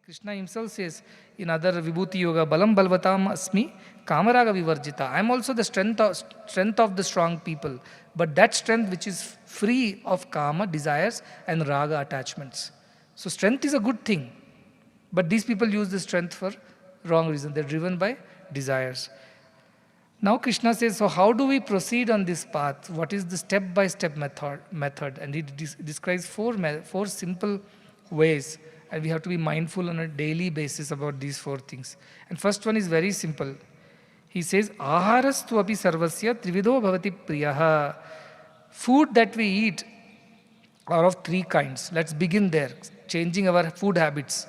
Krishna himself says in other Vibhuti Yoga, Balam Balvatam Asmi Kamaraga Vivarjita. I am also the strength of the strong people, but that strength which is free of kama, desires, and raga attachments. So strength is a good thing, but these people use the strength for wrong reason. They're driven by desires. Now Krishna says, so how do we proceed on this path? What is the step-by-step method? And he describes four simple ways. And we have to be mindful on a daily basis about these four things. And first one is very simple. He says, Aharastu api sarvasya trivido bhavati priyaha. Food that we eat are of three kinds. Let's begin there, changing our food habits.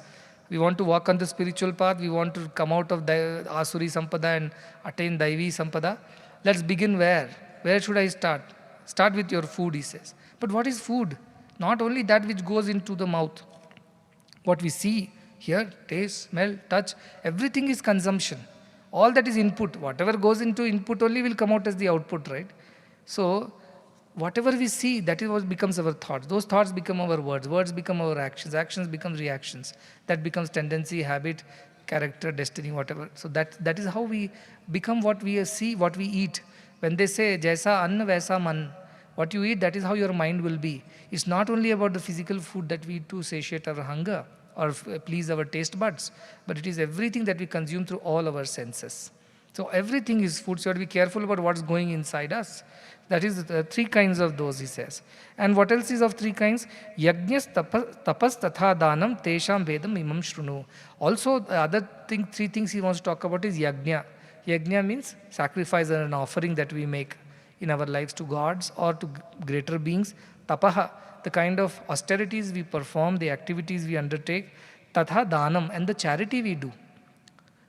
We want to walk on the spiritual path. We want to come out of the Asuri Sampada and attain Daivi Sampada. Let's begin where? Where should I start? Start with your food, he says. But what is food? Not only that which goes into the mouth. What we see, hear, taste, smell, touch, everything is consumption. All that is input. Whatever goes into input only will come out as the output, right? So, whatever we see, that is what becomes our thoughts. Those thoughts become our words. Words become our actions. Actions become reactions. That becomes tendency, habit, character, destiny, whatever. So that is how we become what we see, what we eat. When they say, Jaisa anna vaisa man, what you eat, that is how your mind will be. It's not only about the physical food that we eat to satiate our hunger or please our taste buds, but it is everything that we consume through all our senses. So everything is food, so you have to be careful about what's going inside us. That is the three kinds of those, he says. And what else is of three kinds? Yajñas tapas tatha danam tesham vedam imam shrunu. Also, the other thing, three things he wants to talk about is yajña. Yajña means sacrifice and an offering that we make in our lives to gods or to greater beings. Tapaha, the kind of austerities we perform, the activities we undertake. Tatha danam, and the charity we do.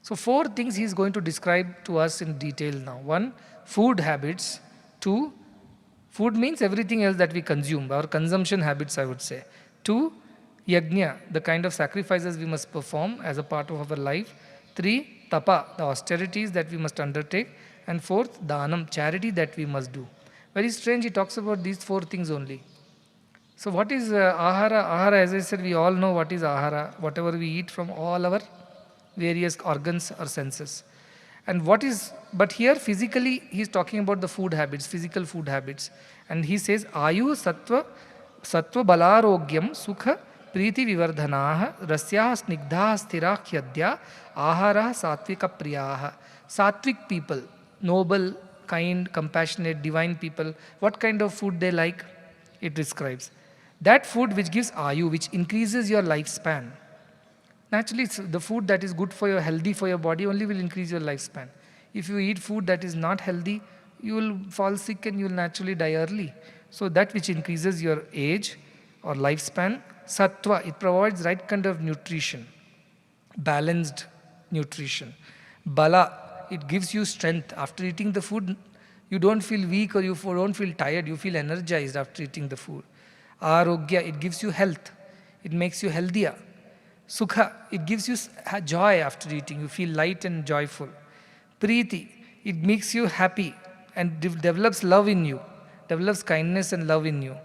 So four things he is going to describe to us in detail now. One, food habits. Two, food means everything else that we consume, our consumption habits, I would say. Two, yajna, the kind of sacrifices we must perform as a part of our life. Three, tapa, the austerities that we must undertake. And fourth, dhanam, charity that we must do. Very strange, he talks about these four things only. So what is ahara? Ahara, as I said, we all know what is ahara, whatever we eat from all our various organs or senses. And what is, but here physically he is talking about the food habits, physical food habits. And he says, Ayu sattva balarogyam sukha priti vivardhanaha rasyaha snigdha stira khyadya ahara satvika priyaha. Sattvic people, noble, kind, compassionate, divine people, what kind of food they like? It describes. That food which gives ayu, which increases your lifespan. Naturally, the food that is good for your, healthy for your body only will increase your lifespan. If you eat food that is not healthy, you will fall sick and you will naturally die early. So that which increases your age or lifespan, sattva, it provides right kind of nutrition, balanced nutrition. Bala, it gives you strength. After eating the food, you don't feel weak or you don't feel tired, you feel energized after eating the food. Arogya, it gives you health. It makes you healthier. Sukha, it gives you joy after eating. You feel light and joyful. Preeti, it makes you happy and develops love in you. Develops kindness and love in you.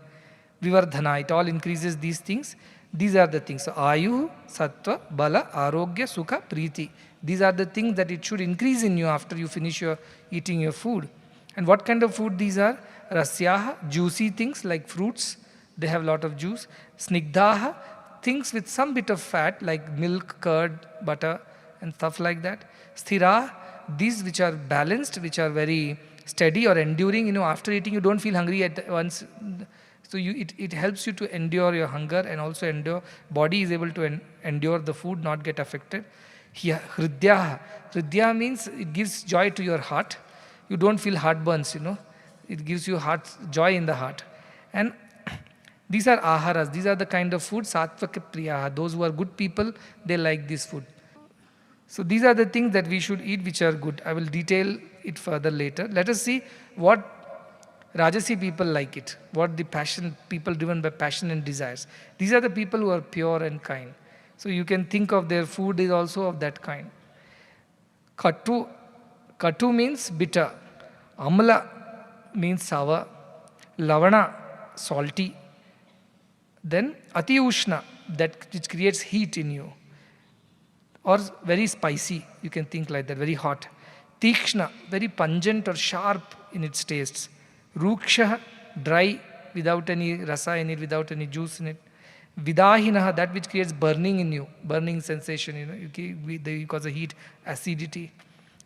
Vivardhana, it all increases these things. These are the things. So, Ayu, Sattva, Bala, Arogya, Sukha, Preeti. These are the things that it should increase in you after you finish your eating your food. And what kind of food these are? Rasyaha, juicy things like fruits. They have a lot of juice. Snigdhaha, things with some bit of fat like milk, curd, butter and stuff like that. Sthira, these which are balanced, which are very steady or enduring. After eating you don't feel hungry at once. So it helps you to endure your hunger and also endure, body is able to endure the food, not get affected. Hridyaha, Hridya means it gives joy to your heart. You don't feel heartburns, It gives you joy in the heart. And these are aharas. These are the kind of food, sattvaka priyaha. Those who are good people, they like this food. So these are the things that we should eat which are good. I will detail it further later. Let us see what Rajasi people like it. What the passion, people driven by passion and desires. These are the people who are pure and kind. So you can think of their food is also of that kind. Katu. Katu means bitter. Amla means sour. Lavana, salty. Then Ati Ushna, that which creates heat in you. Or very spicy, you can think like that, very hot. Tikshna, very pungent or sharp in its tastes. Ruksha, dry, without any rasa in it, without any juice in it. Vidahinaha, that which creates burning in you, burning sensation, because of heat, acidity.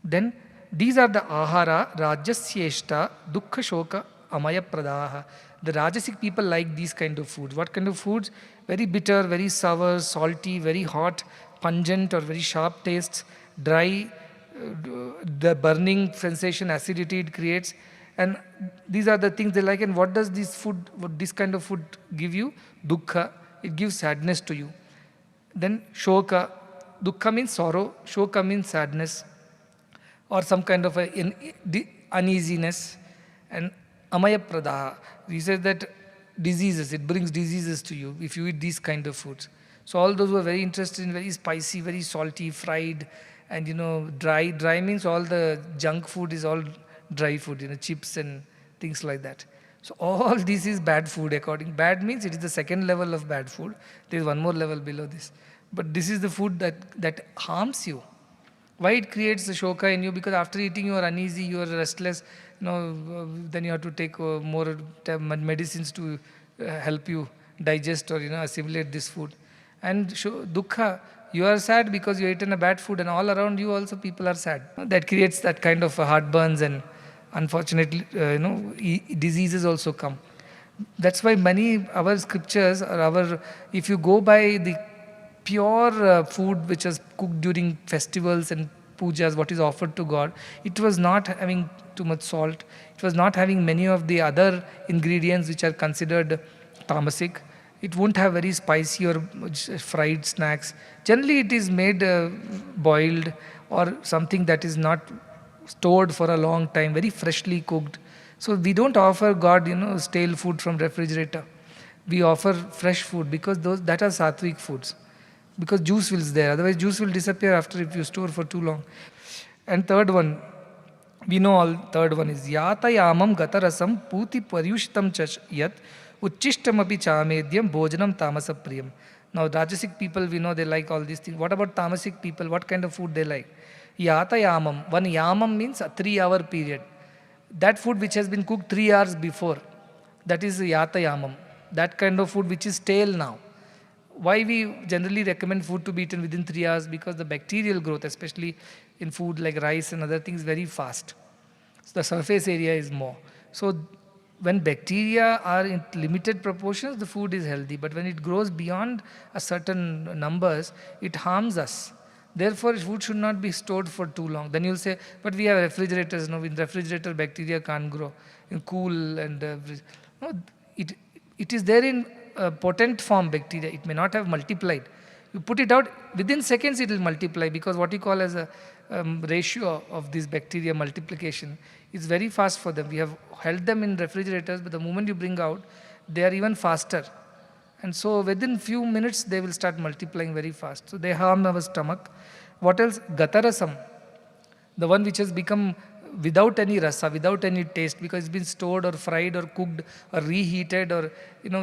Then these are the ahara, rajasyeshta, dukkha shoka, amaya pradaha. The Rajasic people like these kind of foods. What kind of foods? Very bitter, very sour, salty, very hot, pungent or very sharp tastes, dry, the burning sensation, acidity it creates. And these are the things they like. And what does this kind of food give you? Dukkha. It gives sadness to you. Then shoka. Dukkha means sorrow. Shoka means sadness or some kind of uneasiness. And amaya pradaha. He says that diseases, it brings diseases to you if you eat these kind of foods. So all those who are very interested in very spicy, very salty, fried, and dry. Dry means all the junk food is all dry food, chips and things like that. So all this is bad food according. Bad means it is the second level of bad food. There is one more level below this. But this is the food that harms you. Why it creates the shoka in you? Because after eating you are uneasy, you are restless. Then you have to take more medicines to help you digest or assimilate this food. And dukkha, you are sad because you eaten a bad food, and all around you also people are sad. That creates that kind of heartburns, and unfortunately, diseases also come. That's why our scriptures if you go by the pure food which is cooked during festivals and pujas, what is offered to God, it was not having too much salt. It was not having many of the other ingredients which are considered tamasic. It won't have very spicy or fried snacks. Generally, it is made boiled or something that is not stored for a long time, very freshly cooked. So we don't offer God, stale food from refrigerator. We offer fresh food because that are sattvic foods. Because juice is there. Otherwise, juice will disappear after if you store for too long. And third one, we know third one is Yata Yamam Gatarasam Puti Paryushtam Chach Yat Uchishtam Chamedyam Bhojanam Tamasa Priyam. Now, Rajasic people, we know they like all these things. What about Tamasic people? What kind of food they like? Yata Yamam. One Yamam means a 3-hour period. That food which has been cooked 3 hours before, that is Yata Yamam. That kind of food which is stale now. Why we generally recommend food to be eaten within 3 hours? Because the bacterial growth, especially in food like rice and other things, very fast. So the surface area is more. So when bacteria are in limited proportions, the food is healthy. But when it grows beyond a certain numbers, it harms us. Therefore, food should not be stored for too long. Then you'll say, but we have refrigerators. No, in refrigerator, bacteria can't grow. In cool and no, it is there in potent form bacteria. It may not have multiplied. You put it out, within seconds it will multiply, because what you call as a ratio of this bacteria multiplication is very fast for them. We have held them in refrigerators, but the moment you bring out, they are even faster. And so within few minutes, they will start multiplying very fast. So they harm our stomach. What else? Gatarasam, the one which has become without any rasa, without any taste, because it's been stored or fried or cooked or reheated or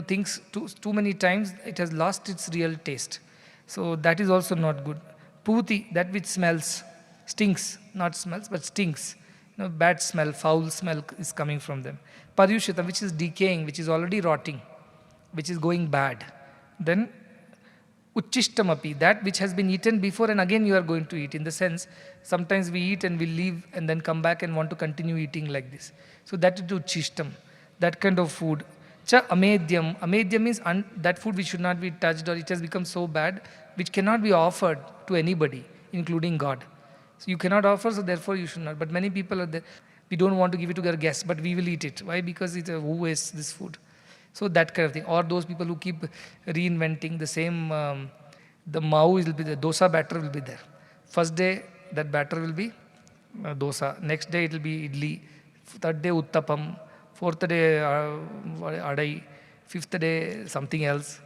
things too many times, it has lost its real taste. So that is also not good. Puti, that which smells, stinks, not smells, but stinks. Bad smell, foul smell is coming from them. Paryushita, which is decaying, which is already rotting, which is going bad. Then Uchishtamapi, that which has been eaten before and again you are going to eat. In the sense, sometimes we eat and we leave and then come back and want to continue eating like this. So that is Uchishtam, that kind of food. Cha amedyam. Amedyam means that food which should not be touched, or it has become so bad, which cannot be offered to anybody, including God. So you cannot offer, so therefore you should not. But many people are there. We don't want to give it to our guests, but we will eat it. Why? Because it's who wastes this food? So that kind of thing. Or those people who keep reinventing the same, the mau will be there, dosa batter will be there. First day, that batter will be dosa. Next day, it will be idli. Third day, uttapam. Fourth day, adai. Fifth day, something else.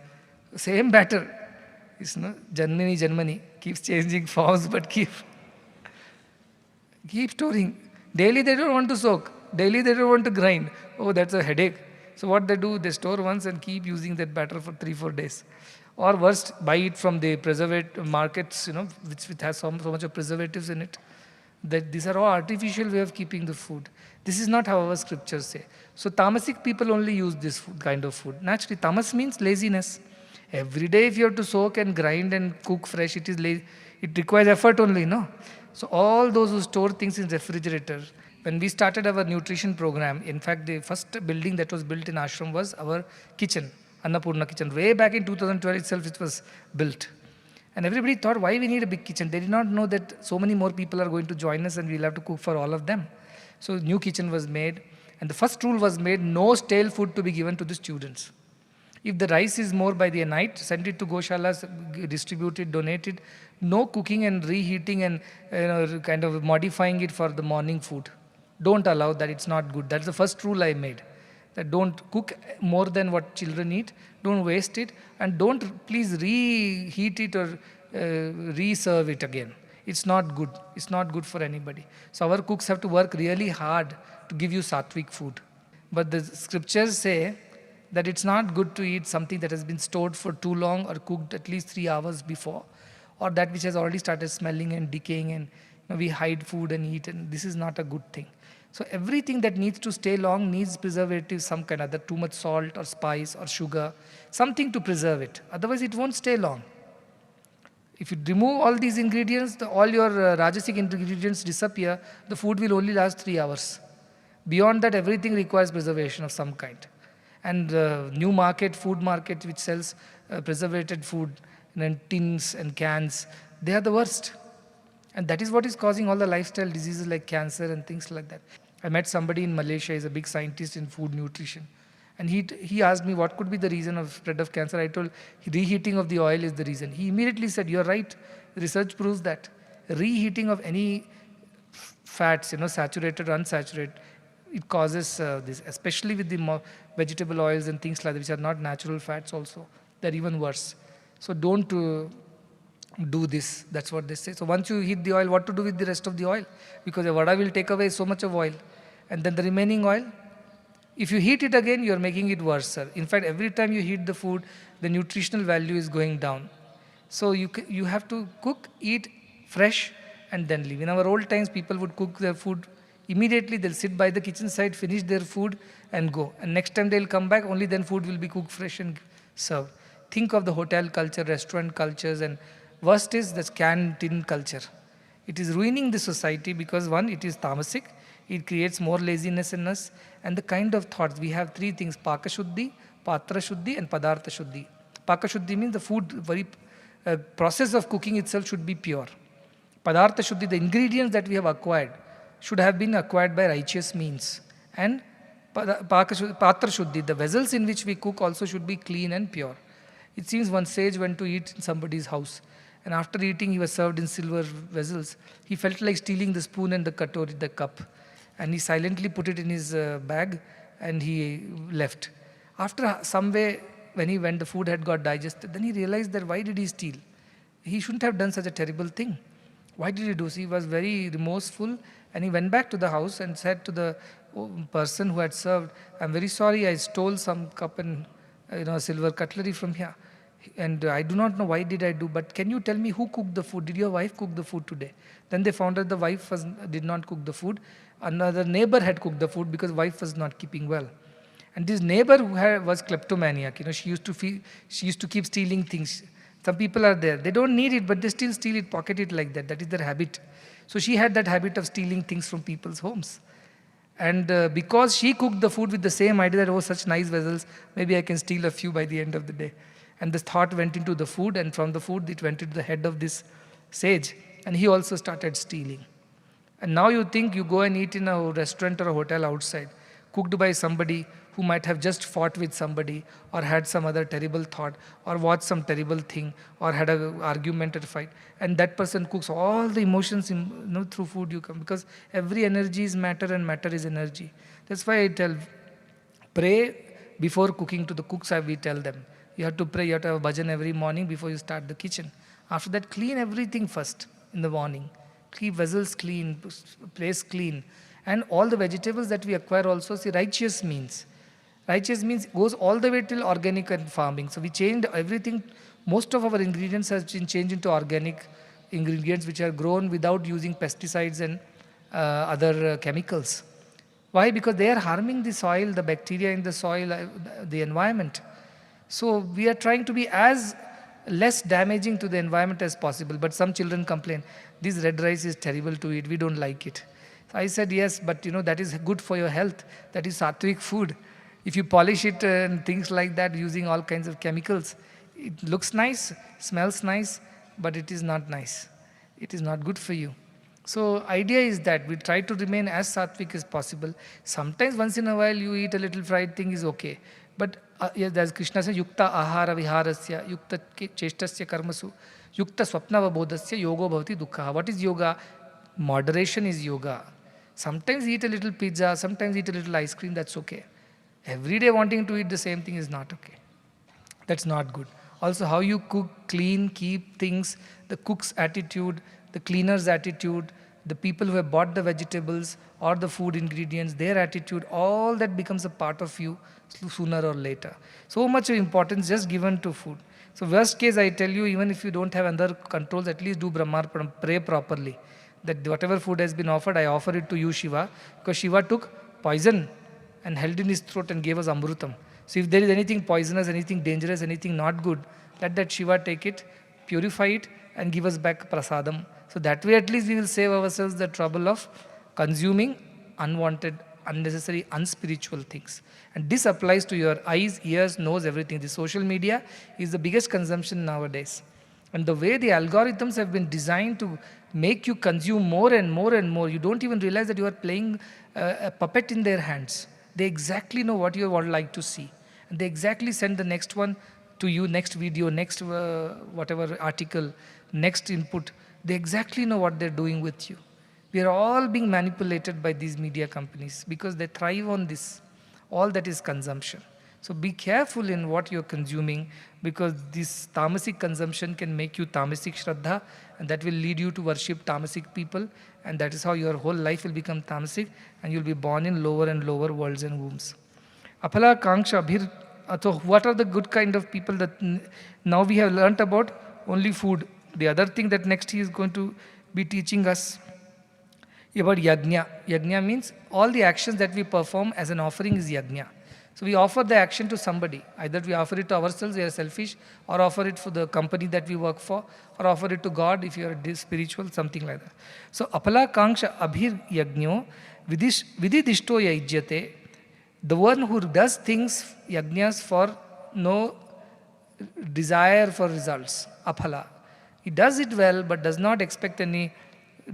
Same batter. It's Janmani. Keeps changing forms, but keep storing. Daily, they don't want to soak. Daily, they don't want to grind. Oh, that's a headache. So what they do, they store once and keep using that batter for 3-4 days. Or worst, buy it from the preservative markets, which has so much of preservatives in it. That these are all artificial way of keeping the food. This is not how our scriptures say. So tamasic people only use this kind of food. Naturally, tamas means laziness. Every day if you have to soak and grind and cook fresh, it requires effort only, no? So all those who store things in refrigerator, when we started our nutrition program, in fact, the first building that was built in ashram was our kitchen, Annapurna kitchen. Way back in 2012 itself, it was built. And everybody thought, why we need a big kitchen? They did not know that so many more people are going to join us and we'll have to cook for all of them. So new kitchen was made. And the first rule was made, no stale food to be given to the students. If the rice is more by the night, send it to Goshalas, distribute it, donate it. No cooking and reheating and kind of modifying it for the morning food. Don't allow that, it's not good. That's the first rule I made. That don't cook more than what children eat, don't waste it, and don't please reheat it or reserve it again. It's not good. It's not good for anybody. So our cooks have to work really hard to give you sattvic food. But the scriptures say that it's not good to eat something that has been stored for too long or cooked at least 3 hours before, or that which has already started smelling and decaying, and we hide food and eat, and this is not a good thing. So everything that needs to stay long needs preservative, some kind of, too much salt or spice or sugar, something to preserve it. Otherwise it won't stay long. If you remove all these ingredients, all your rajasic ingredients disappear, the food will only last 3 hours. Beyond that, everything requires preservation of some kind. And new food market which sells preservated food in tins and cans, they are the worst. And that is what is causing all the lifestyle diseases like cancer and things like that. I met somebody in Malaysia, he's a big scientist in food nutrition. And he asked me what could be the reason of spread of cancer. I told reheating of the oil is the reason. He immediately said, you're right, research proves that. Reheating of any fats, saturated or unsaturated, it causes this, especially with the vegetable oils and things like that, which are not natural fats also. They're even worse. So don't do this. That's what they say. So once you heat the oil, what to do with the rest of the oil? Because the vada will take away so much of oil. And then the remaining oil, if you heat it again, you're making it worse, sir. In fact, every time you heat the food, the nutritional value is going down. So you have to cook, eat fresh, and then leave. In our old times, people would cook their food immediately. They'll sit by the kitchen side, finish their food, and go. And next time they'll come back, only then food will be cooked fresh and served. Think of the hotel culture, restaurant cultures, and worst is the canteen culture. It is ruining the society because one, it is tamasic. It creates more laziness in us. And the kind of thoughts, we have 3 things, Paka Shuddhi, Patra Shuddhi, and Padartha Shuddhi. Paka Shuddhi means the food, process of cooking itself should be pure. Padartha Shuddhi, the ingredients that we have acquired, should have been acquired by righteous means. And Patra Shuddhi, the vessels in which we cook also should be clean and pure. It seems one sage went to eat in somebody's house. And after eating, he was served in silver vessels. He felt like stealing the spoon and the katori, the cup. And he silently put it in his bag and he left. After some way, when he went, the food had got digested. Then he realized that why did he steal? He shouldn't have done such a terrible thing. Why did he do so? He was very remorseful and he went back to the house and said to the person who had served, I'm very sorry, I stole some cup and silver cutlery from here. And I do not know why did I do, but can you tell me who cooked the food? Did your wife cook the food today? Then they found that the wife did not cook the food. Another neighbor had cooked the food because wife was not keeping well. And this neighbor was kleptomaniac. She used to keep stealing things. Some people are there. They don't need it, but they still steal it, pocket it like that. That is their habit. So she had that habit of stealing things from people's homes. And because she cooked the food with the same idea that, such nice vessels, maybe I can steal a few by the end of the day. And this thought went into the food, and from the food it went into the head of this sage. And he also started stealing. And now you think you go and eat in a restaurant or a hotel outside, cooked by somebody who might have just fought with somebody or had some other terrible thought or watched some terrible thing or had an argument or fight. And that person cooks all the emotions through food you come, because every energy is matter and matter is energy. That's why I tell, pray before cooking to the cooks. We tell them, you have to pray, you have to have a bhajan every morning before you start the kitchen. After that, clean everything first in the morning. Keep vessels clean, place clean. And all the vegetables that we acquire also, see, righteous means. Righteous means goes all the way till organic and farming. So we changed everything Most of our ingredients have been changed into organic ingredients which are grown without using pesticides and other chemicals. Why? Because they are harming the soil, the bacteria in the soil, the environment. So we are trying to be as less damaging to the environment as possible. But some children complain, this red rice is terrible to eat, we don't like it. So I said, yes, but that is good for your health. That is sattvic food. If you polish it and things like that using all kinds of chemicals, it looks nice, smells nice, but it is not nice. It is not good for you. So idea is that we try to remain as sattvic as possible. Sometimes once in a while you eat a little fried thing is okay. But yes, as Krishna says, yukta ahara viharasya, yukta cheshtasya karmasu, yukta swapnava bodhasya yogo bhavati dukkha. What is yoga? Moderation is yoga. Sometimes eat a little pizza, sometimes eat a little ice cream, that's okay. Every day wanting to eat the same thing is not okay. That's not good. Also, how you cook, clean, keep things, the cook's attitude, the cleaner's attitude, the people who have bought the vegetables or the food ingredients, their attitude, all that becomes a part of you sooner or later. So much of importance just given to food. So worst case, I tell you, even if you don't have other controls, at least do Brahmarpanam, pray properly. That whatever food has been offered, I offer it to you, Shiva. Because Shiva took poison and held in his throat and gave us Amrutam. So if there is anything poisonous, anything dangerous, anything not good, let that Shiva take it, purify it and give us back prasadam. So that way at least we will save ourselves the trouble of consuming unwanted, unnecessary, unspiritual things. And this applies to your eyes, ears, nose, everything. The social media is the biggest consumption nowadays. And the way the algorithms have been designed to make you consume more and more and more, you don't even realize that you are playing a puppet in their hands. They exactly know what you would like to see. And they exactly send the next one to you, next video, next whatever article, next input. They exactly know what they're doing with you. We are all being manipulated by these media companies because they thrive on this. All that is consumption. So be careful in what you're consuming, because this tamasic consumption can make you tamasic shraddha, and that will lead you to worship tamasic people, and that is how your whole life will become tamasic, and you'll be born in lower and lower worlds and wombs. Aphala kanksha abhir. So what are the good kind of people that now we have learnt about? Only food. The other thing that next he is going to be teaching us about yajna. Yajna means all the actions that we perform as an offering is yajna. So we offer the action to somebody. Either we offer it to ourselves, we are selfish, or offer it for the company that we work for, or offer it to God if you are spiritual, something like that. So apala kanksha abhir yajnyo vididishto yajyate. The one who does things, yajnas, for no desire for results, aphala. He does it well but does not expect any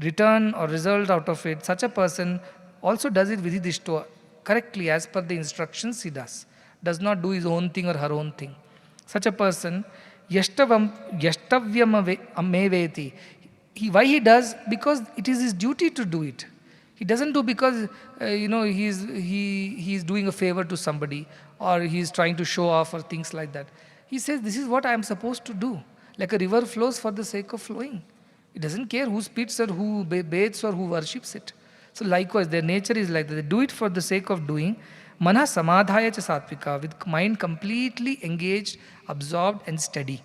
return or result out of it. Such a person also does it vididishto, correctly as per the instructions he does not do his own thing or her own thing. Such a person, yashtavyam ameveti. Why he does? Because it is his duty to do it. He doesn't do because he is doing a favor to somebody, or he is trying to show off or things like that. He says, this is what I am supposed to do. Like a river flows for the sake of flowing. It doesn't care who spits or who bathes or who worships it. So likewise, their nature is like that. They do it for the sake of doing. Mana samadhaya cha satvika, with mind completely engaged, absorbed and steady.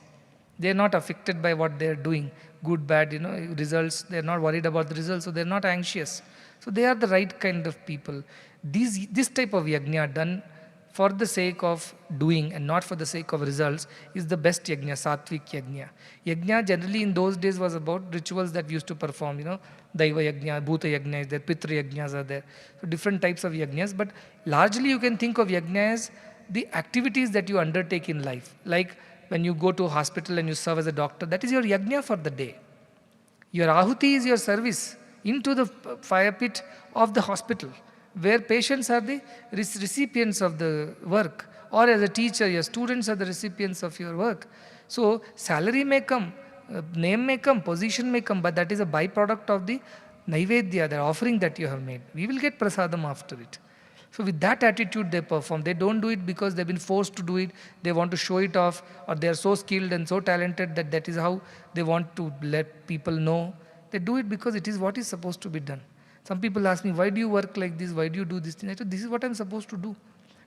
They are not affected by what they are doing. Good, bad, results. They are not worried about the results, so they are not anxious. So they are the right kind of people. This type of yajna done for the sake of doing and not for the sake of results is the best yajna, sattvic yajna. Yajna generally in those days was about rituals that we used to perform, Daiva yajna, Bhuta yajna is there, Pitra yajnas are there. So different types of yajnas, but largely you can think of yajna as the activities that you undertake in life. Like when you go to a hospital and you serve as a doctor, that is your yajna for the day. Your ahuti is your service into the fire pit of the hospital, where patients are the recipients of the work, or as a teacher, your students are the recipients of your work. So salary may come, name may come, position may come, but that is a byproduct of the naivedya, the offering that you have made. We will get prasadam after it. So with that attitude they perform. They don't do it because they've been forced to do it, they want to show it off, or they are so skilled and so talented that that is how they want to let people know. They do it because it is what is supposed to be done. Some people ask me, why do you work like this? Why do you do this thing? I said, this is what I'm supposed to do.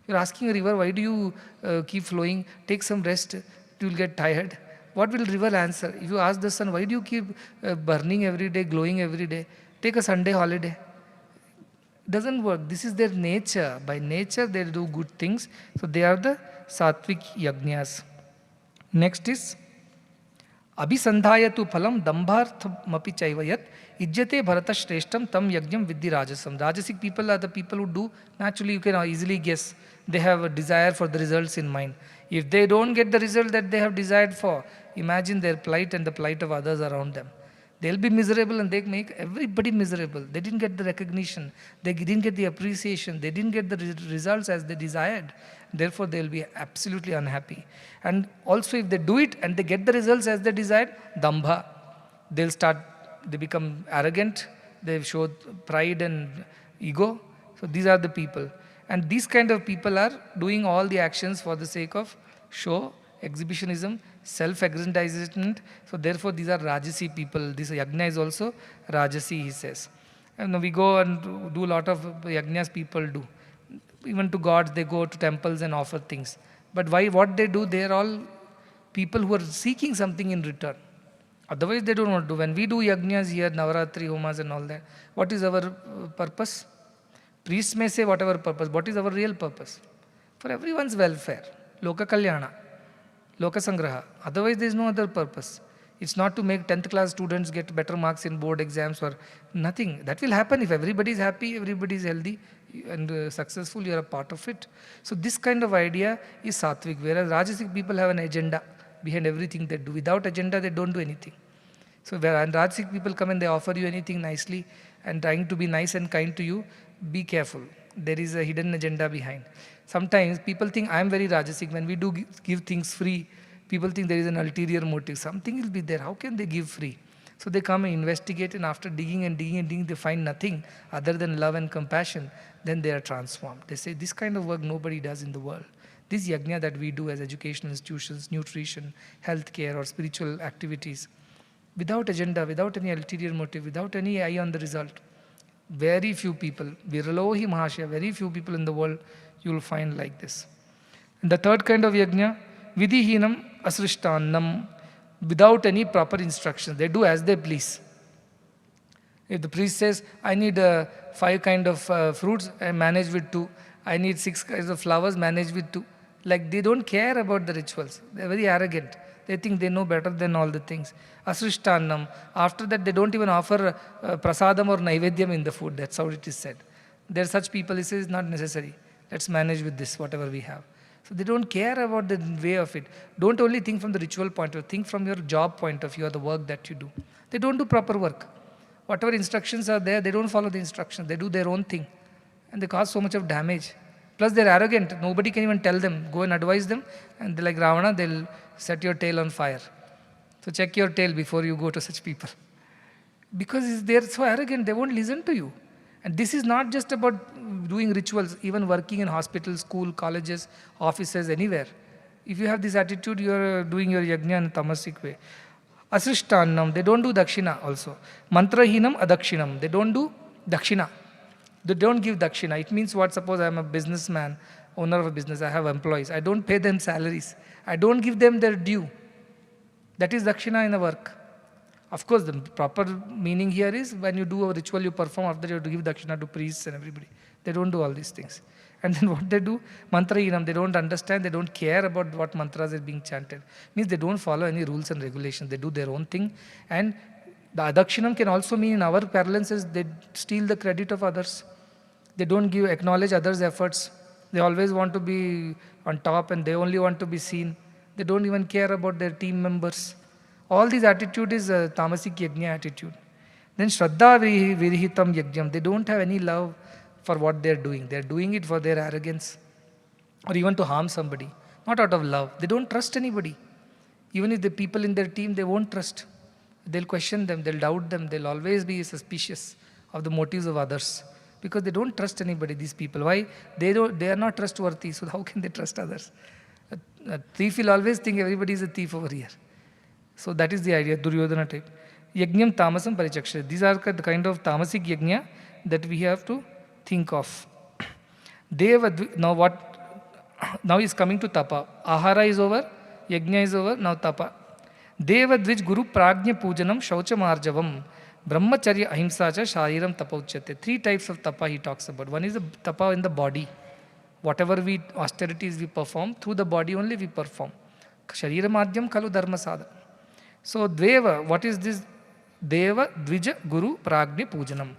You're asking a river, why do you keep flowing? Take some rest. You will get tired. What will river answer? If you ask the sun, why do you keep burning every day, glowing every day? Take a Sunday holiday. Doesn't work. This is their nature. By nature, they do good things. So they are the sattvic yajnas. Next is Abhisandhayatu phalam dambharthamapi chaivayat ijjate bharata shreshtam tam yajnam vidhi rajasam. Rajasic people are the people who do, naturally you can easily guess, they have a desire for the results in mind. If they don't get the result that they have desired for, imagine their plight and the plight of others around them. They'll be miserable and they make everybody miserable. They didn't get the recognition. They didn't get the appreciation. They didn't get the results as they desired. Therefore, they'll be absolutely unhappy. And also if they do it and they get the results as they desired, dambha, they become arrogant. They show pride and ego. So these are the people. And these kind of people are doing all the actions for the sake of show, exhibitionism, self-aggrandizement. So therefore these are Rajasi people. This yajna is also Rajasi, he says. And we go and do a lot of yajnas people do. Even to gods, they go to temples and offer things. But why? What they do, they are all people who are seeking something in return. Otherwise they don't want to do. When we do yajnas here, Navaratri, Homas and all that, what is our purpose? Priests may say whatever purpose. What is our real purpose? For everyone's welfare. Loka Kalyana. Loka Sangraha. Otherwise there is no other purpose. It's not to make 10th class students get better marks in board exams or nothing. That will happen if everybody is happy, everybody is healthy and successful, you are a part of it. So this kind of idea is sattvic, whereas Rajasic people have an agenda behind everything they do. Without agenda, they don't do anything. So when Rajasic people come and they offer you anything nicely and trying to be nice and kind to you, be careful. There is a hidden agenda behind. Sometimes people think I am very Rajasic. When we do give things free, people think there is an ulterior motive. Something will be there. How can they give free? So they come and investigate, and after digging and digging and digging, they find nothing other than love and compassion. Then they are transformed. They say, this kind of work nobody does in the world. This yajna that we do as educational institutions, nutrition, healthcare or spiritual activities, without agenda, without any ulterior motive, without any eye on the result, very few people, viralohi mahashya, very few people in the world you will find like this. And the third kind of yajna, vidhihinam asrishtannam, without any proper instructions. They do as they please. If the priest says, I need 5 kind of fruits, I manage with 2. I need 6 kinds of flowers, manage with 2. Like they don't care about the rituals. They're very arrogant. They think they know better than all the things. Asrishtannam. After that, they don't even offer prasadam or naivedyam in the food. That's how it is said. There are such people, he says, not necessary. Let's manage with this, whatever we have. So they don't care about the way of it. Don't only think from the ritual point of view. Think from your job point of view or the work that you do. They don't do proper work. Whatever instructions are there, they don't follow the instructions. They do their own thing. And they cause so much of damage. Plus they're arrogant. Nobody can even tell them. Go and advise them. And they're like Ravana, they'll set your tail on fire. So check your tail before you go to such people. Because they're so arrogant, they won't listen to you. And this is not just about doing rituals, even working in hospitals, school, colleges, offices, anywhere. If you have this attitude, you are doing your yajna in a tamasic way. Asrishtannam, they don't do dakshina also. Mantrahinam adakshinam, they don't do dakshina. They don't give dakshina. It means what? Suppose I am a businessman, owner of a business, I have employees. I don't pay them salaries. I don't give them their due. That is dakshina in the work. Of course, the proper meaning here is when you do a ritual, you perform, after you have to give dakshina to priests and everybody. They don't do all these things. And then what they do? Mantrahinam, they don't understand, they don't care about what mantras are being chanted. Means they don't follow any rules and regulations. They do their own thing. And the adakshinam can also mean in our parlances, they steal the credit of others. They don't acknowledge others' efforts. They always want to be on top and they only want to be seen. They don't even care about their team members. All these attitude is a tamasic yajna attitude. Then Shraddha Virihitam Yajnam. They don't have any love for what they're doing. They're doing it for their arrogance or even to harm somebody. Not out of love. They don't trust anybody. Even if the people in their team, they won't trust. They'll question them, they'll doubt them, they'll always be suspicious of the motives of others. Because they don't trust anybody, these people. Why? They are not trustworthy, so how can they trust others? A thief will always think everybody is a thief over here. So that is the idea, Duryodhana type. Yajnam tamasam parichakshya. These are the kind of tamasic yajna that we have to think of. Now what? Now is coming to tapa. Ahara is over, yajna is over, now tapa. Deva Dvij Guru Prajna Pujanam Shauchamarjavam Brahmacharya Ahimsa Cha Shariram Tapa Uchyate. Three types of tapa he talks about. One is the tapa in the body. Whatever austerities we perform, through the body only we perform. Sharira Madhyam Kalu Dharma Sadha. So Deva, what is this? Deva Dvija Guru Prajna Pujanam.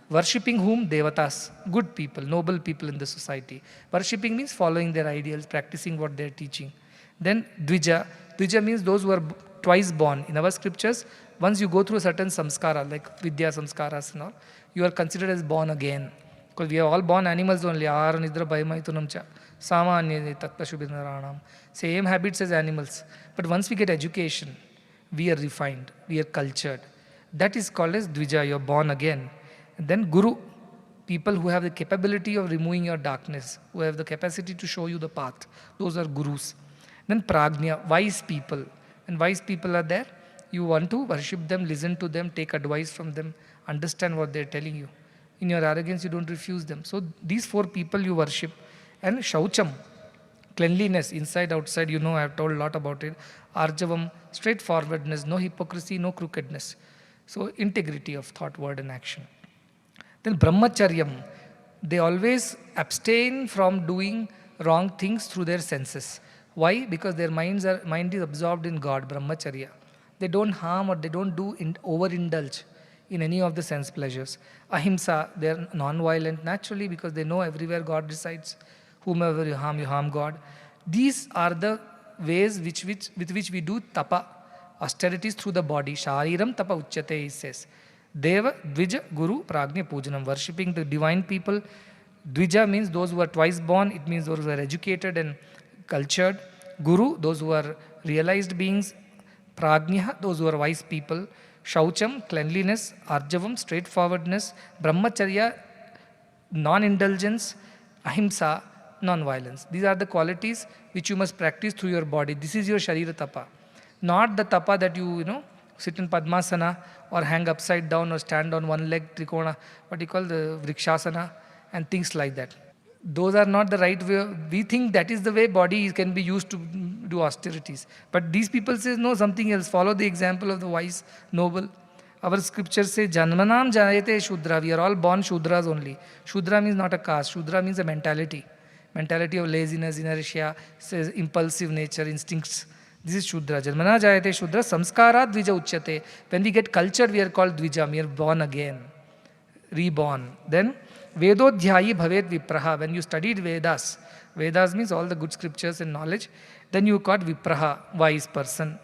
Worshipping whom? Devatas, good people, noble people in the society. Worshipping means following their ideals, practicing what they are teaching. Then Dvija. Dvija means those who are twice born. In our scriptures, once you go through a certain samskara, like Vidya samskaras and all, you are considered as born again. Because we are all born animals only. Ahara nidra bhayamaitunam cha samanya tatpashubhinaranam. Same habits as animals. But once we get education, we are refined, we are cultured. That is called as Dvija, you are born again. And then Guru, people who have the capability of removing your darkness, who have the capacity to show you the path. Those are Gurus. Then Prajna, wise people. And wise people are there. You want to worship them, listen to them, take advice from them, understand what they are telling you. In your arrogance, you don't refuse them. So these four people you worship. And Shaucham, cleanliness, inside, outside, you know, I have told a lot about it. Arjavam, straightforwardness, no hypocrisy, no crookedness. So integrity of thought, word and action. Then Brahmacharyam, they always abstain from doing wrong things through their senses. Why? Because their mind is absorbed in God, Brahmacharya. They don't harm or they don't overindulge in any of the sense pleasures. Ahimsa, they are non-violent naturally because they know everywhere God resides. Whomever you harm God. These are the ways with which we do tapa, austerities through the body. Shariram tapa uchyate, he says. Deva, Dvija, Guru, Prajna Pujanam, worshipping the divine people. Dvija means those who are twice born, it means those who are educated and cultured. Guru, those who are realized beings. Prajna, those who are wise people. Shaucham, cleanliness. Arjavam, straightforwardness. Brahmacharya, non-indulgence. Ahimsa, non-violence. These are the qualities which you must practice through your body. This is your Sharira Tapa. Not the Tapa that you sit in Padmasana or hang upside down or stand on one leg, Trikona, what you call the Vrikshasana and things like that. Those are not the right way. We think that is the way body can be used to do austerities. But these people say, no, something else. Follow the example of the wise, noble. Our scriptures say, Janmanam Jayate Shudra. We are all born Shudras only. Shudra means not a caste. Shudra means a mentality. Mentality of laziness, inertia, says impulsive nature, instincts. This is Shudra. Janmana Jayate Shudra. Samskara Dvija Uchyate. When we get cultured, we are called Dvija. We are born again. Reborn. Then, Vedodhyayi Bhavet Vipraha. When you studied Vedas, Vedas means all the good scriptures and knowledge, then you called Vipraha, wise person.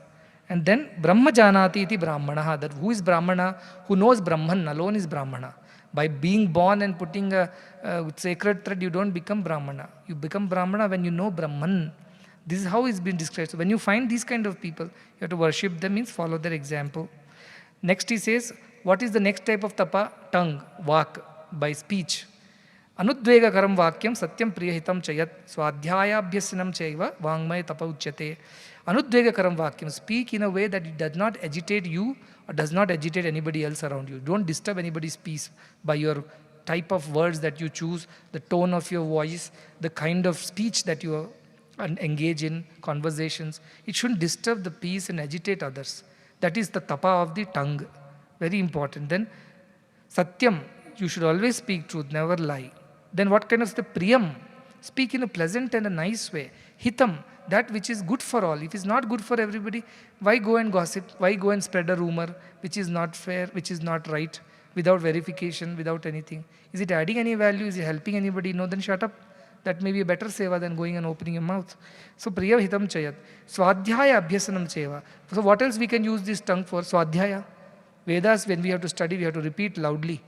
And then Brahma Janati iti Brahmanaha. That who is Brahmana? Who knows Brahman alone is Brahmana. By being born and putting a sacred thread, you don't become Brahmana. You become Brahmana when you know Brahman. This is how it's been described. So when you find these kind of people, you have to worship them, means follow their example. Next he says, what is the next type of tapa? Tongue, vak, by speech. Anudvegakaram vakyam satyam priyahitam chayat swadhyayabhyasanam chaiva vangmaya tapa uchyate. Anudvegakaram vakyam, speak in a way that it does not agitate you or does not agitate anybody else around you. Don't disturb anybody's peace by your type of words that you choose, the tone of your voice, the kind of speech that you engage in, conversations. It shouldn't disturb the peace and agitate others. That is the tapa of the tongue. Very important. Then satyam, you should always speak truth, never lie. Then what kind of the priyam? Speak in a pleasant and a nice way. Hitam, that which is good for all. If it's not good for everybody, why go and gossip? Why go and spread a rumor which is not fair, which is not right, without verification, without anything? Is it adding any value? Is it helping anybody? No, then shut up. That may be a better seva than going and opening your mouth. So priya hitam chayat. Swadhyaya abhyasanam cheva. So what else we can use this tongue for? Swadhyaya. Vedas, when we have to study, we have to repeat loudly.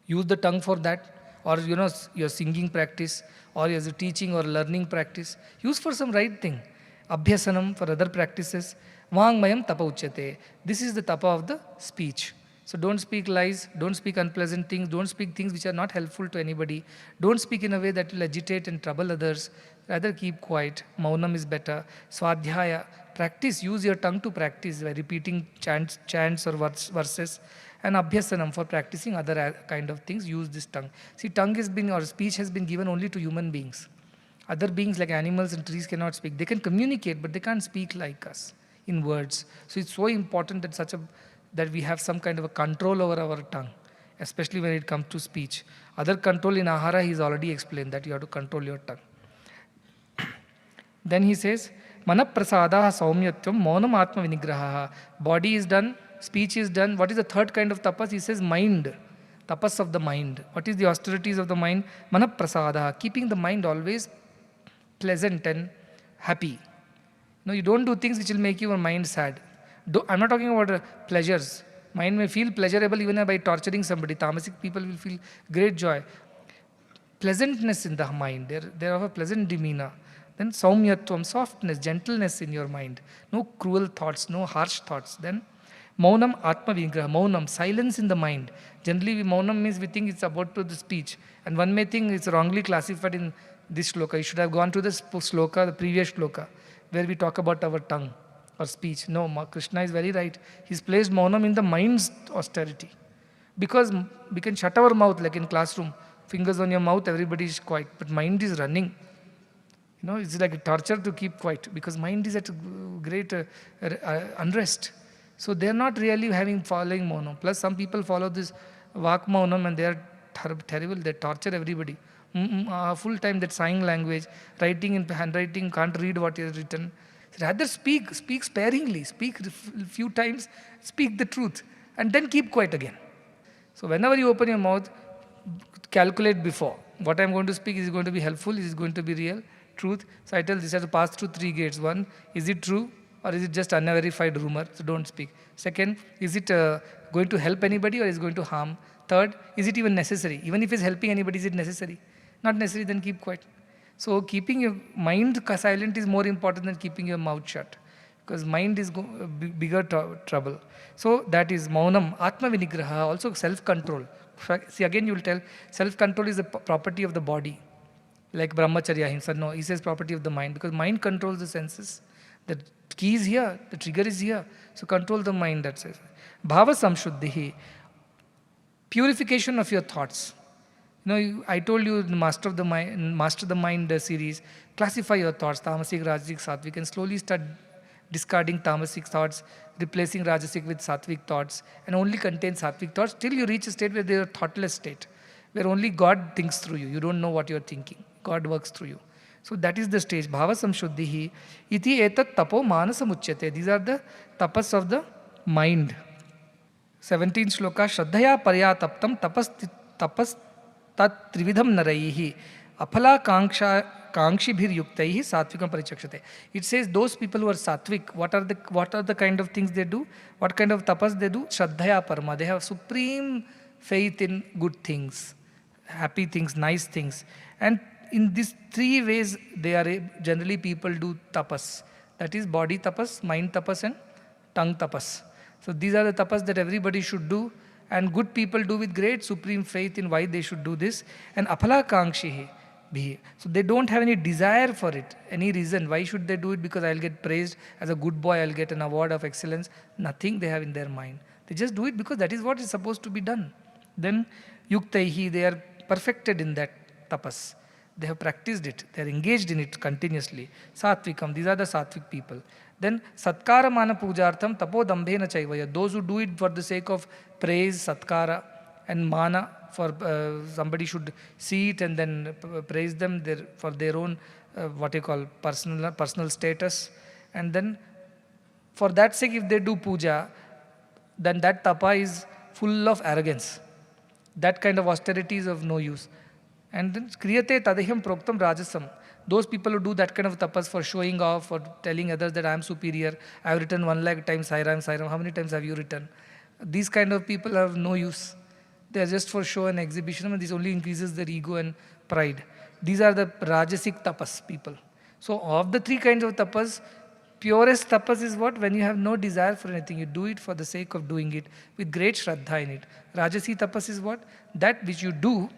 Use the tongue for that. Or your singing practice, or as a teaching or learning practice. Use for some right thing. Abhyasanam for other practices. Vangmayam tapa uchyate. This is the tapa of the speech. So don't speak lies, don't speak unpleasant things, don't speak things which are not helpful to anybody. Don't speak in a way that will agitate and trouble others. Rather keep quiet. Maunam is better. Swadhyaya. Practice, use your tongue to practice by repeating chants or verses. And abhyasanam for practicing other kind of things, use this tongue. See, tongue has been, or speech has been given only to human beings. Other beings like animals and trees cannot speak. They can communicate, but they can't speak like us. in words. So it's so important that we have some kind of a control over our tongue, especially when it comes to speech. Other control in ahara, he's already explained that you have to control your tongue. Then he says, Manaprasadaha saumyatyam maunam atma vinigraha. Body is done, speech is done. What is the third kind of tapas? He says mind. Tapas of the mind. What is the austerities of the mind? Manaprasadaha. Keeping the mind always pleasant and happy. No, you don't do things which will make your mind sad. I'm not talking about pleasures. Mind may feel pleasurable even by torturing somebody. Tamasic people will feel great joy. Pleasantness in the mind. They have a pleasant demeanor. Then saumyatvam, softness, gentleness in your mind. No cruel thoughts, no harsh thoughts. Then maunam atma vinigraha. Maunam, silence in the mind. Generally, maunam means we think it's about to the speech. And one may think it's wrongly classified in this shloka. You should have gone to the shloka, the previous shloka, where we talk about our tongue or speech. No, Krishna is very right. He's placed maunam in the mind's austerity. Because we can shut our mouth like in classroom. Fingers on your mouth, everybody is quiet. But mind is running. It's like a torture to keep quiet because mind is at great unrest. So they're not really following maunam. Plus some people follow this vak maunam and they are terrible. They torture everybody. Full time that sign language, writing in handwriting, can't read what is written. Rather speak sparingly, speak few times, speak the truth and then keep quiet again. So whenever you open your mouth, calculate before. What I'm going to speak, is it going to be helpful? Is it going to be real? Truth. So I tell this has to pass through 3 gates. 1, is it true or is it just unverified rumor? So don't speak. 2nd, is it going to help anybody or is it going to harm? 3rd, is it even necessary? Even if it's helping anybody, is it necessary? Not necessary, then keep quiet. So keeping your mind silent is more important than keeping your mouth shut. Because mind is bigger trouble. So that is maunam, atma vinigraha, also self-control. See, again you will tell, self-control is a property of the body. Like brahmacharya himself, no, he says property of the mind because mind controls the senses. The key is here, the trigger is here. So control the mind, that says. Bhava samshuddhihi, purification of your thoughts. I told you the Master the Mind series, classify your thoughts, tamasic, rajasic, sattvic, and slowly start discarding tamasic thoughts, replacing rajasic with sattvic thoughts, and only contain sattvic thoughts till you reach a state where they are thoughtless state, where only God thinks through you. You don't know what you're thinking. God works through you. So that is the stage. Bhava samshuddhihi iti etat tapo manasam uchyate. These are the tapas of the mind. 17th shloka. Shraddhaya parya taptam tapas tat trividham naraihi aphala kankshibhir yuktaihi satvikam parichakshate. It says those people who are sattvic, what are the kind of things they do? What kind of tapas they do? Shraddhaya parma. They have supreme faith in good things, happy things, nice things. And in these 3 ways, generally people do tapas. That is body tapas, mind tapas and tongue tapas. So these are the tapas that everybody should do. And good people do with great supreme faith in why they should do this. And aphala kankshi bhi. So they don't have any desire for it, any reason. Why should they do it? Because I'll get praised as a good boy, I'll get an award of excellence. Nothing they have in their mind. They just do it because that is what is supposed to be done. Then yuktaihi, they are perfected in that tapas. They have practiced it. They are engaged in it continuously. Sattvikam, these are the sattvic people. Then satkara mana pujartham tapo dambhena chaivaya. Those who do it for the sake of praise, satkara, and mana, for somebody should see it and then praise them for their own personal status. And then for that sake, if they do puja, then that tapa is full of arrogance. That kind of austerity is of no use. And then kriyate tadeham proktam rajasam. Those people who do that kind of tapas for showing off, for telling others that I am superior, I have written 1 lakh times Sairam, Sairam. How many times have you written? These kind of people have no use. They are just for show and exhibition, and this only increases their ego and pride. These are the rajasic tapas people. So of the 3 kinds of tapas, purest tapas is what? When you have no desire for anything, you do it for the sake of doing it with great shraddha in it. Rajasi tapas is what? That which you do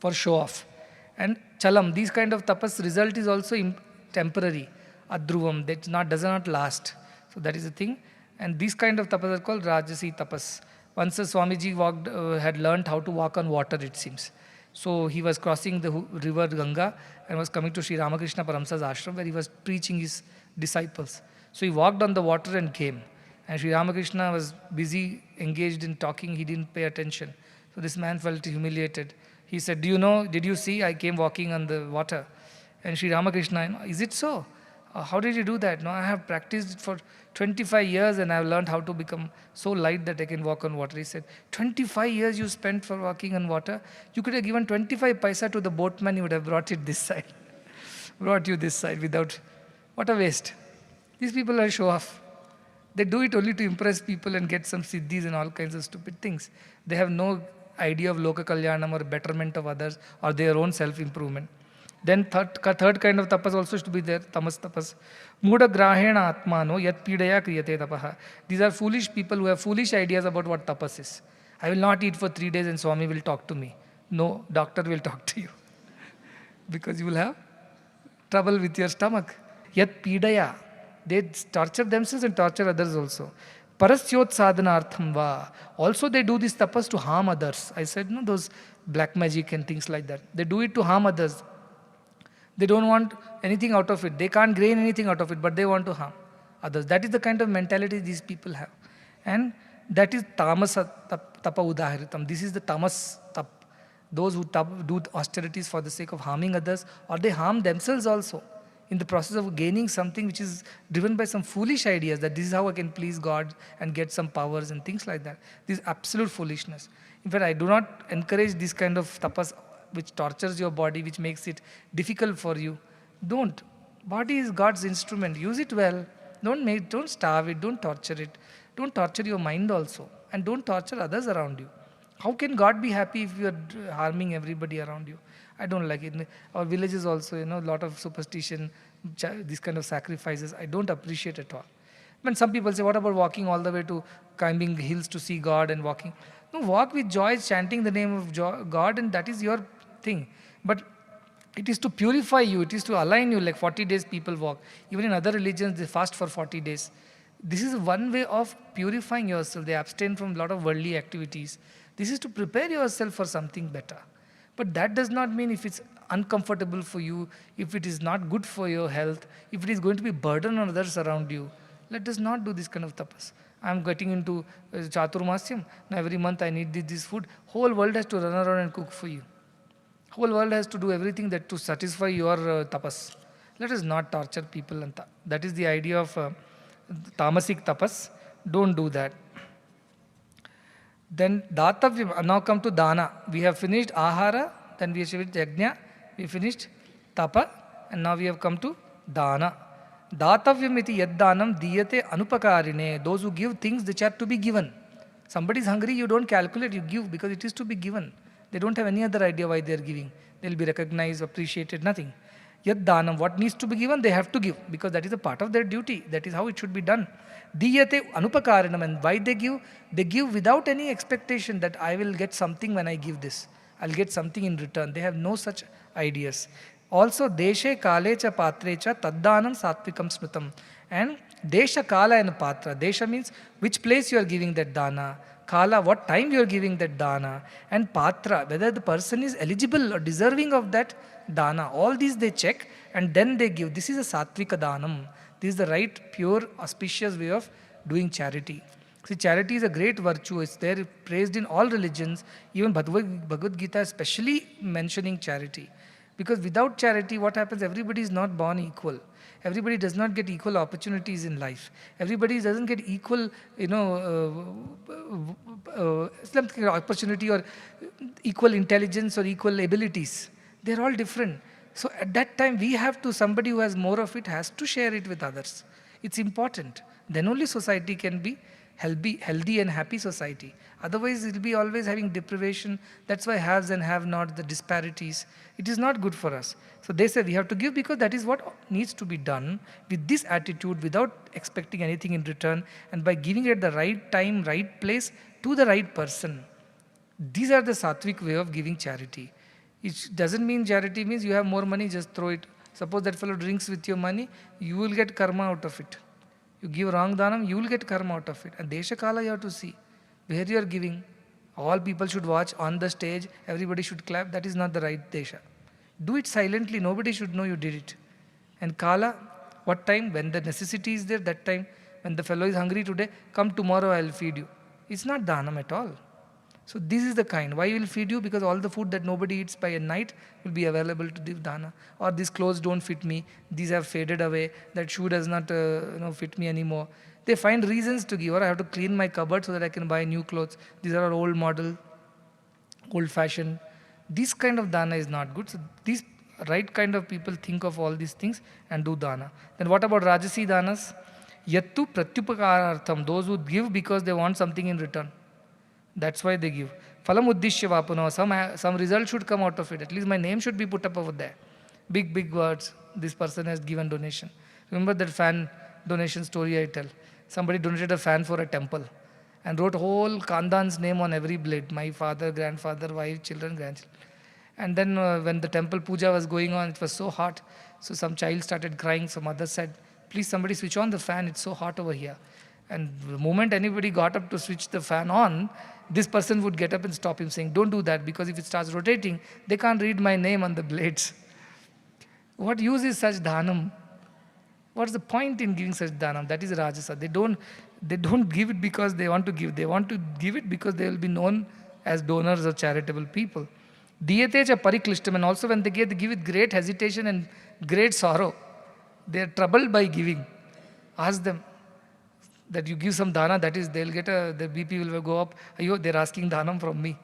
for show off. And chalam, these kind of tapas result is also temporary. Adruvam, that does not last. So that is the thing. And these kind of tapas are called Rajasi tapas. Once a Swamiji had learned how to walk on water, it seems. So he was crossing the river Ganga and was coming to Sri Ramakrishna Paramsa's ashram where he was preaching his disciples. So he walked on the water and came. And Sri Ramakrishna was busy, engaged in talking. He didn't pay attention. So this man felt humiliated. He said, "Do you know, did you see I came walking on the water?" And Sri Ramakrishna, "Is it so? How did you do that?" "No, I have practiced it for 25 years and I have learned how to become so light that I can walk on water." He said, 25 years you spent for walking on water? You could have given 25 paisa to the boatman, he would have brought it this side. Brought you this side without, what a waste. These people are show off. They do it only to impress people and get some siddhis and all kinds of stupid things. They have no idea of loka kalyanam or betterment of others or their own self-improvement. Then third kind of tapas also should be there, tamas tapas. Muda grahena atmano yat pidaya kriyate tapaha. These are foolish people who have foolish ideas about what tapas is. I will not eat for 3 days and Swami will talk to me. No, doctor will talk to you. Because you will have trouble with your stomach. Yat pidaya. They torture themselves and torture others also. Parasyot sadhanartham va. Also they do this tapas to harm others. I said, no, those black magic and things like that. They do it to harm others. They don't want anything out of it. They can't gain anything out of it, but they want to harm others. That is the kind of mentality these people have. And that is tamas tapa udaharitam. This is the tamas tap. Those who do austerities for the sake of harming others, or they harm themselves also in the process of gaining something which is driven by some foolish ideas that this is how I can please God and get some powers and things like that. This is absolute foolishness. In fact, I do not encourage this kind of tapas which tortures your body, which makes it difficult for you. Don't. Body is God's instrument. Use it well. Don't starve it. Don't torture it. Don't torture your mind also. And don't torture others around you. How can God be happy if you are harming everybody around you? I don't like it. Our villages also, a lot of superstition, this kind of sacrifices, I don't appreciate at all. When some people say, what about walking all the way to climbing hills to see God and walking? No, walk with joy, chanting the name of God, and that is your thing. But it is to purify you, it is to align you, like 40 days people walk. Even in other religions, they fast for 40 days. This is one way of purifying yourself. They abstain from a lot of worldly activities. This is to prepare yourself for something better. But that does not mean if it's uncomfortable for you, if it is not good for your health, if it is going to be burden on others around you, let us not do this kind of tapas. I am getting into Chaturmasyam. Now every month I need this food. Whole world has to run around and cook for you. Whole world has to do everything that to satisfy your tapas. Let us not torture people. That is the idea of tamasic tapas. Don't do that. Then Datavyam, now come to Dana. We have finished Ahara, then we have finished Yajna, we finished Tapa, and now we have come to Dana. Datavyam iti yaddanam diyate anupakarine. Those who give things which are to be given. Somebody is hungry, you don't calculate, you give because it is to be given. They don't have any other idea why they are giving. They will be recognized, appreciated, nothing. Yaddanam, what needs to be given, they have to give because that is a part of their duty. That is how it should be done. Diyate anupakarinam, and why they give without any expectation that I will get something when I give this. I'll get something in return. They have no such ideas. Also, deshe kale cha patre cha taddanam satvikam smritam. And desha kala and patra. Desha means which place you are giving that dana. Kala, what time you are giving that dana. And patra, whether the person is eligible or deserving of that dana. All these they check and then they give. This is a satvika danam. This is the right, pure, auspicious way of doing charity. See, charity is a great virtue. It's there, praised in all religions. Even Bhagavad Gita especially mentioning charity. Because without charity, what happens? Everybody is not born equal. Everybody does not get equal opportunities in life. Everybody doesn't get equal, opportunity or equal intelligence or equal abilities. They're all different. So at that time, we have to, somebody who has more of it has to share it with others. It's important. Then only society can be healthy and happy society. Otherwise, it will be always having deprivation. That's why haves and have not, the disparities. It is not good for us. So they say we have to give because that is what needs to be done with this attitude without expecting anything in return and by giving it at the right time, right place to the right person. These are the sattvic way of giving charity. It doesn't mean charity means you have more money, just throw it. Suppose that fellow drinks with your money, you will get karma out of it. You give wrong dhanam, you will get karma out of it. And desha kala you have to see where you are giving. All people should watch on the stage, everybody should clap. That is not the right desha. Do it silently, nobody should know you did it. And kala, What time? When the necessity is there, that time. When the fellow is hungry today, come tomorrow, I will feed you. It's not dhanam at all. So this is the kind. Why will feed you? Because all the food that nobody eats by a night will be available to give dana. Or these clothes don't fit me. These have faded away. That shoe does not fit me anymore. They find reasons to give. Or I have to clean my cupboard so that I can buy new clothes. These are old model, old fashioned. This kind of dana is not good. So these right kind of people think of all these things and do dana. Then what about rajasi danas? Yattu pratyupakarartham. Those who give because they want something in return. That's why they give. Phalam uddishya vapuno. Some result should come out of it. At least my name should be put up over there. Big, big words. This person has given donation. Remember that fan donation story I tell? Somebody donated a fan for a temple and wrote whole Kandan's name on every blade. My father, grandfather, wife, children, grandchildren. And then when the temple puja was going on, it was so hot. So some child started crying. Some mother said, please somebody switch on the fan. It's so hot over here. And the moment anybody got up to switch the fan on, this person would get up and stop him saying, don't do that, because if it starts rotating, they can't read my name on the blades. What use is such dhanam? What's the point in giving such dhanam? That is rajasa. They don't give it because they want to give. They want to give it because they will be known as donors or charitable people. Diyate cha pariklishtam. And also when they give with great hesitation and great sorrow. They are troubled by giving. Ask them that you give some dana, that is, they'll get the BP will go up. They're asking dhanam from me.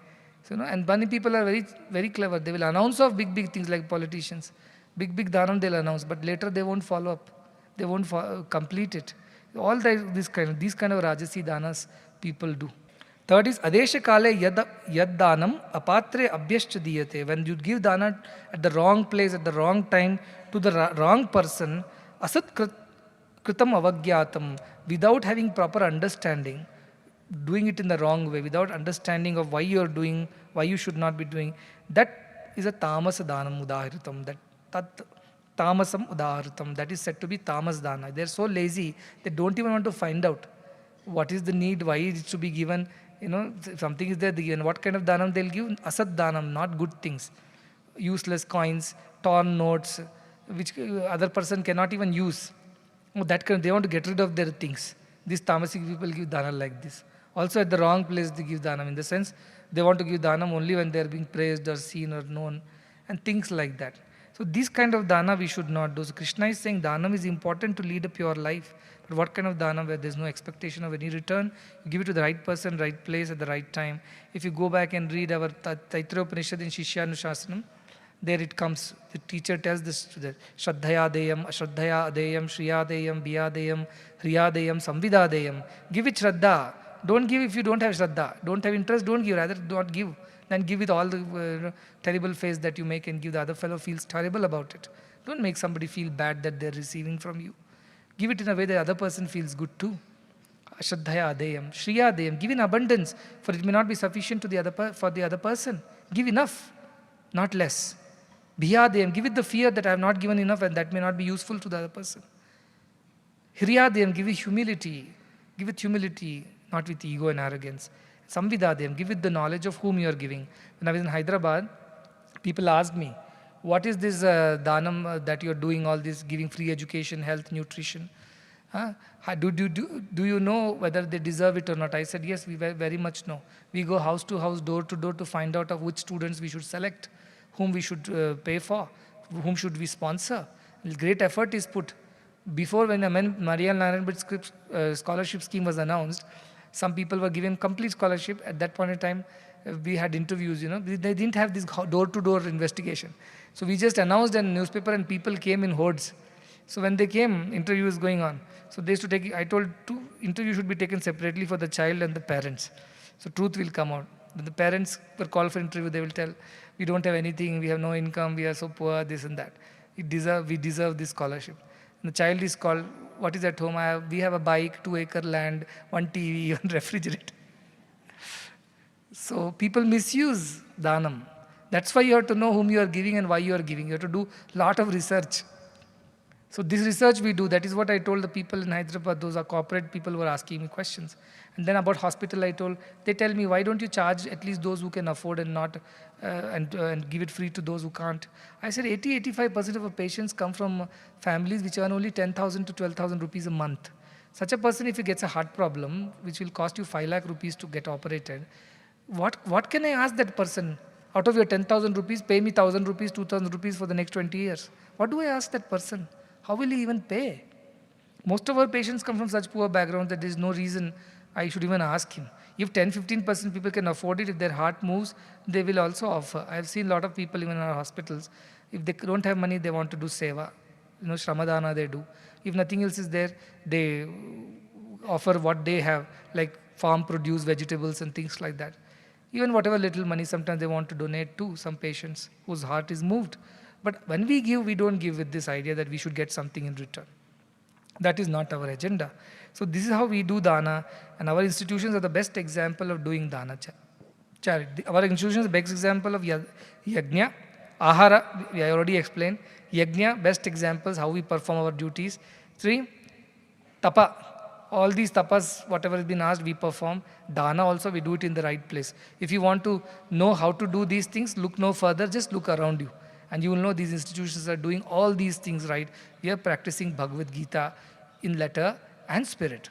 So, and many people are very, very clever. They will announce of big, big things like politicians. Big, big dhanam they'll announce, but later they won't follow up. They won't complete it. All these kind of rajasi danas people do. Third is adesha kale yad danam apatre abhyascha diyate. When you give dana at the wrong place, at the wrong time, to the wrong person, asat kritam avagyatam, without having proper understanding, doing it in the wrong way, without understanding of why you are doing, why you should not be doing, that is a tamas danam udahritam. That tamasam udahritam, that is said to be tamas dana. They are so lazy, they don't even want to find out what is the need, why it should be given. If something is there, and what kind of danam they'll give? Asat danam, not good things. Useless coins, torn notes, which other person cannot even use. They want to get rid of their things. These tamasic people give dana like this. Also at the wrong place they give dhanam, in the sense they want to give dhanam only when they are being praised or seen or known, and things like that. So this kind of dana we should not do. So Krishna is saying dhanam is important to lead a pure life. But what kind of dhanam where there is no expectation of any return? You give it to the right person, right place, at the right time. If you go back and read our Taittiriya Upanishad in Shishyanushasana, there it comes. The teacher tells this to the Shraddhaya Deyam, Ashraddhaya Deyam, Shriya Deyam, Biya Deyam, Hriya Deyam, Samvida Deyam. Give it Shraddha. Don't give if you don't have Shraddha. Don't have interest, don't give. Rather, don't give. Then give with all the terrible face that you make and give. The other fellow feels terrible about it. Don't make somebody feel bad that they're receiving from you. Give it in a way the other person feels good too. Ashraddhaya Deyam, Shriya Deyam. Give in abundance, for it may not be sufficient to for the other person. Give enough, not less. Bhiyadeyam, give it the fear that I have not given enough and that may not be useful to the other person. Hiryadeyam, give it humility. Give it humility, not with ego and arrogance. Samvidadeyam, give it the knowledge of whom you are giving. When I was in Hyderabad, people asked me, what is this dhanam that you are doing, all this, giving free education, health, nutrition? Do you know whether they deserve it or not? I said, yes, we very much know. We go house to house, door to door to find out of which students we should select, whom we should pay for, whom should we sponsor. Great effort is put. Before, when the Marial Narayan scholarship scheme was announced, some people were given complete scholarship. At that point in time, we had interviews, They didn't have this door-to-door investigation. So we just announced in a newspaper and people came in hordes. So when they came, interview was going on. So they used to take, I told interview should be taken separately for the child and the parents. So truth will come out. When the parents were called for interview, they will tell, we don't have anything, we have no income, we are so poor, this and that. We deserve this scholarship. And the child is called, what is at home? We have a bike, 2-acre land, 1 TV, 1 refrigerator. So people misuse dhanam. That's why you have to know whom you are giving and why you are giving. You have to do a lot of research. So this research we do, that is what I told the people in Hyderabad, those are corporate people who were asking me questions. And then about hospital, they tell me, why don't you charge at least those who can afford and not, and give it free to those who can't. I said 85% of our patients come from families which earn only 10,000 to 12,000 rupees a month. Such a person, if he gets a heart problem, which will cost you 5 lakh rupees to get operated, what can I ask that person? Out of your 10,000 rupees, pay me 1,000 rupees, 2,000 rupees for the next 20 years. What do I ask that person? How will he even pay? Most of our patients come from such poor backgrounds that there is no reason I should even ask him. If 10-15% people can afford it, if their heart moves, they will also offer. I've seen a lot of people even in our hospitals. If they don't have money, they want to do seva. Shramadana they do. If nothing else is there, they offer what they have, like farm produce, vegetables and things like that. Even whatever little money, sometimes they want to donate to some patients whose heart is moved. But when we give, we don't give with this idea that we should get something in return. That is not our agenda. So this is how we do dana, and our institutions are the best example of doing dana charity. Our institution is the best example of yajna, ahara, we already explained. Yajna, best examples how we perform our duties. 3, tapa. All these tapas, whatever has been asked, we perform. Dana also, we do it in the right place. If you want to know how to do these things, look no further, just look around you. And you will know these institutions are doing all these things right. We are practicing Bhagavad Gita in letter and spirit.